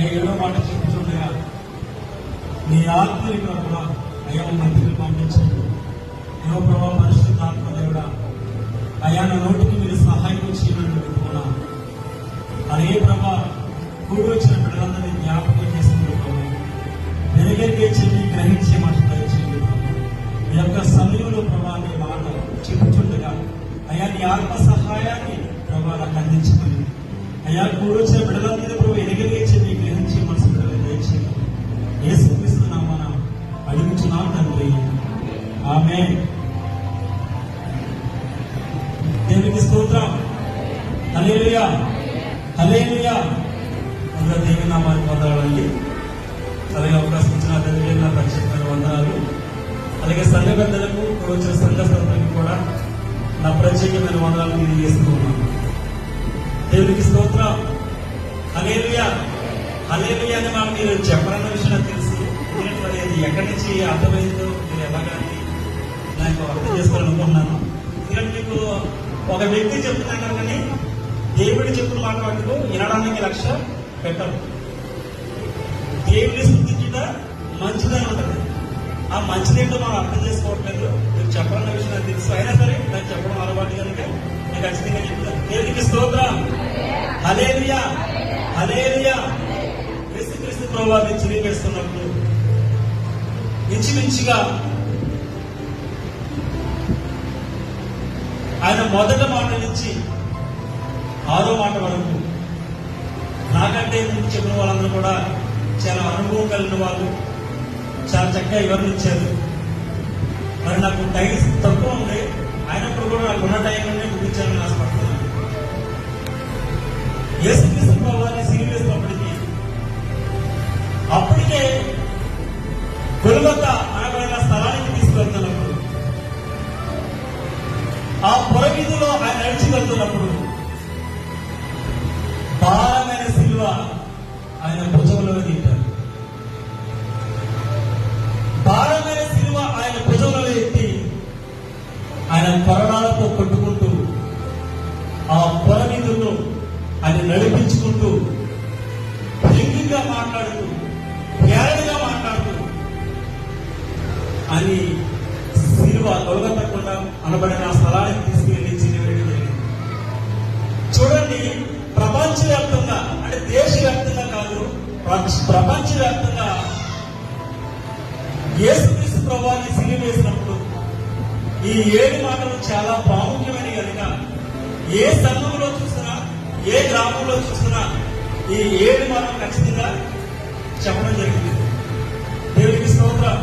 ఏడో మాట చెప్పుతుండగా నీ ఆత్మని ప్రభావ అయ్యా మంత్రులు పంపించండి. ఏవో ప్రభావ పరిశుద్ధ ఆత్మ దేవుడా అయ్యా నా నోటికి మీరు సహాయం చేయమని పెట్టుకున్నాను. అదే ప్రభా కూడి వచ్చిన బిడ్డలందరినీ జ్ఞాపకం చేసుకుంటున్నాను. వెనగలిగే చెల్లి గ్రహించే మాట దయచేయండి. ఈ యొక్క సమయంలో ప్రభా నీ మాట చెప్పుతుండగా అయ్యా నీ ఆత్మ సహాయాన్ని ప్రభా నాకు అందించమని అయ్యా కూడి వచ్చిన బిడ్డలందరినీ ప్రభు వెనగలిగే చెల్లి గ్రహించే మనసు దయచేయండి. యేసుక్రీస్తు నామమున అడుగుచున్నాను తండ్రి, ఆమేన్. దేవునికి స్తోత్రం. హల్లెలూయా, హల్లెలూయా. అందరూ దేవుని నామానికి వందనాలండి. అలాగే అవకాశం ఇచ్చిన తండ్రి నా ప్రత్యేకమైన వందనాలు. అలాగే సంఘ పెద్దలకు ఇప్పుడు వచ్చిన సంఘస్థులకు కూడా నా ప్రత్యేకమైన వందనాలు తెలియజేస్తూ ఉన్నాను. దేవునికి స్తోత్రం. హల్లెలూయా, హల్లెలూయా అని మనం మీరు చెప్పాలన్న విషయం తెలుసు. మరి అది ఎక్కడి నుంచి అర్థమైందో మీరు ఎలాగని నాకు అర్థం చేసుకోవాలనుకుంటున్నాను. ఎందుకంటే మీకు ఒక వ్యక్తి చెప్తున్నాడు కానీ దేవుడు చెప్పిన మాట మటుకు వినడానికి లక్ష్య పెట్టరు. దేవుని స్తుతించుట మంచిదని ఉంటుంది. ఆ మంచిదేంటో మనం అర్థం చేసుకోవట్లేదు. మీరు చెప్పాలన్న విషయం నాకు తెలుసు. అయినా సరే నాకు చెప్పడం అలవాటు కనుక నేను ఖచ్చితంగా చెప్తాను. దేవునికి స్తోత్రం. హల్లెలూయా, హల్లెలూయా. యేసుక్రీస్తు ప్రభువుని చిరిపేస్తున్నప్పుడు ఇంచుమించుగా ఆయన మొదటి మాట నుంచి 6వ మాట వరకు నాకంటే ముందు చెప్పిన వాళ్ళందరూ కూడా చాలా అనుభవం కలిగిన వాళ్ళు, చాలా చక్కగా వివరించారు. మరి నాకు టైం తక్కువ ఉంది, అయినప్పుడు కూడా నాకు ఉన్న టైంలోనే ముగించాలని ఆశపడుతున్నాను. యేసుక్రీస్తు ప్రభువుని సిలువేసినప్పటికీ అప్పటికే గొల్గొతా అనబడిన స్థలానికి తీసుకెళ్తున్నప్పుడు ఆ పొరవీధిలో ఆయన నడిచి వెళ్తున్నప్పుడు భారమైన సిలువ ఆయన భుజంలో తింటారు. భారమైన సిలువ ఆయన భుజంలో ఎత్తి ఆయన కొరడాలతో కొట్టుకుంటూ ఆ పొరవీధుల్లో ఆయన నడిపించుకుంటూ వ్యంగ్యంగా మాట్లాడుతూ ప్యారడిగా మాట్లాడుతూ అని సిలువ గొల్గొతా అనబడిన స్థలానికి తీసుకెళ్లి చిన్నవేయడం జరిగింది. చూడండి, ప్రపంచవ్యాప్తంగా అంటే దేశవ్యాప్తంగా కాదు, ప్రపంచవ్యాప్తంగా యేసుక్రీస్తు ప్రభువుని సిలువ వేసినప్పుడు ఈ 7 మాటలు చాలా ప్రాముఖ్యమైనవి కనుక ఏ సంఘంలో చూసినా ఏ గ్రామంలో చూసినా ఈ 7 మాటలు ఖచ్చితంగా చెప్పడం జరిగింది. దేవునికి స్తోత్రం.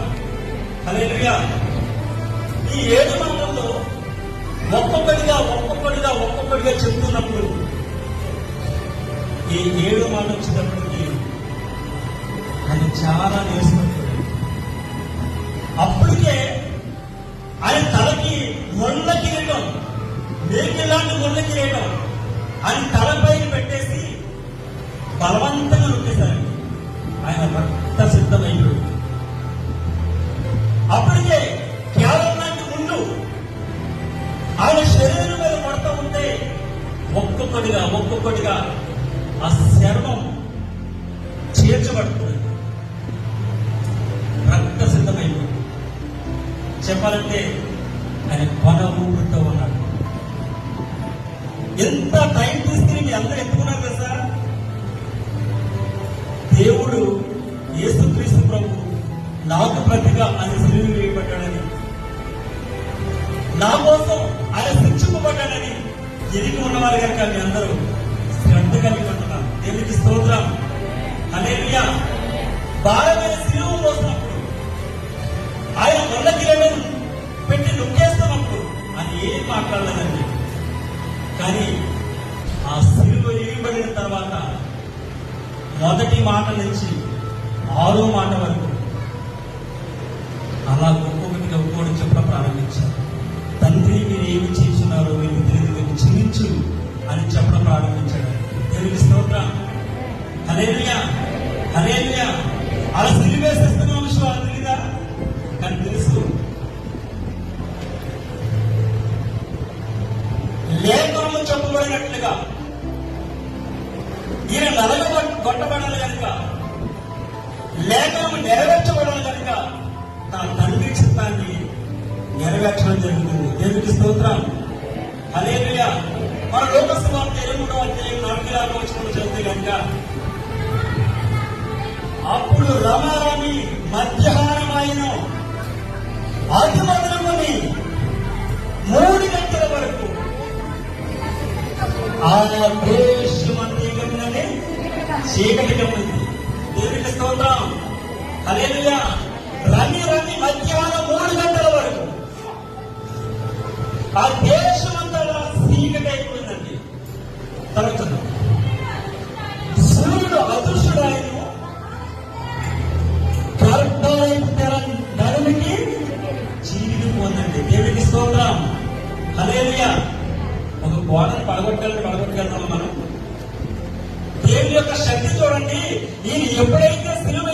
హల్లెలూయా. ఈ 7 మాటల్లో ఒక్కొక్కటిగా చెప్తున్నప్పుడు ఈ 7 మాటలు వచ్చినప్పటికీ ఆయన చాలా నేర్చుకుంటాడు. అప్పటికే ఆయన తలకి ముళ్ళ కిరీటం, మేకిలాంటి ముళ్ళ కిరీటం ఆయన తలపైకి పెట్టేసి బలవంతంగా నొక్కేశారు. ఆయన రక్త సిద్ధమైపోయాడు. అప్పటికే కేవలం లాంటి ముళ్ళు ఆయన శరీరం మీద పడుతూ ఉంటే ఒక్కొక్కటిగా ఆ శర్మం చేర్చబడుతుంది, రక్త సిద్ధమైపోయింది. చెప్పాలంటే ఆయన కొన ఊపిరితో ఉన్నాడు. ఎంత టైం తీసుకుని మీరు అందరూ ఎత్తుకున్నారు కదా సార్. దేవుడు యేసుక్రీస్తు ప్రభు నాకు ప్రతిగా ఆయన సిలువ వేయబడ్డాడని, నా కోసం ఆయన శిక్షింపబడ్డాడని ఎదిగి ఉన్నవారు కనుక మీ అందరూ శ్రద్ధ కలిగి ఉంటున్నారు. దేవునికి స్తోత్రం. హల్లెలూయా. భారమైన సిలువ మోసినప్పుడు ఆయన ముళ్ళ కిరీటం పెట్టి నొక్కేస్తున్నప్పుడు అని ఏం మాట్లాడలేదండి. కానీ ఆ సిలువ వేయబడిన తర్వాత మొదటి మాట నుంచి 6వ మాట వరకు అలా ఒక్కొక్కటి చెప్పడం ప్రారంభించారు. తండ్రి మీరు ఏమి చేస్తున్నారో మీరు తెలియదు, క్షమించు అని చెప్పడం ప్రారంభించాడు. దేవునికి స్తోత్రం. హల్లెలూయా, హల్లెలూయా. అలా సిలువేసేస్తున్న విషయం తెలీదా? కానీ తెలుసు. లేఖనంలో చెప్పబడినట్లుగా ఈయన నలగబడి కొట్టబడాలి కనుక, లేఖనం నెరవేర్చబడాలి కనుక నా తండ్రి చిత్తాన్ని నెరవేర్చడం జరుగుతుంది. దేవునికి స్తోత్రం. హల్లెలూయా. మన లోకసువార్త 23వ అధ్యాయం 4 వచనం చదివితే కనుక, అప్పుడు రమారమి మధ్యాహ్నమైన అది మొదలుకొని 3 గంటల వరకు ఆ దేశమంతా గమనని చీకటి గమనింది. దేవునికి స్తోత్రం. హల్లెలూయా. రమి మధ్యాహ్నం 3 గంటల వరకు ఆ దేశమంతా చీకటి అయిపోయిందండి. తర్వాత సూర్యుడు అదృశ్యుడాయను, ధనునికి చీలిపోయిందండి. దేవునికి స్తోత్రం. హల్లెలూయా. ఒక గోడను పడగొట్టగలుగుతాం మనం. దేవుని యొక్క శక్తి చూడండి. ఈయన ఎప్పుడైతే సిలువ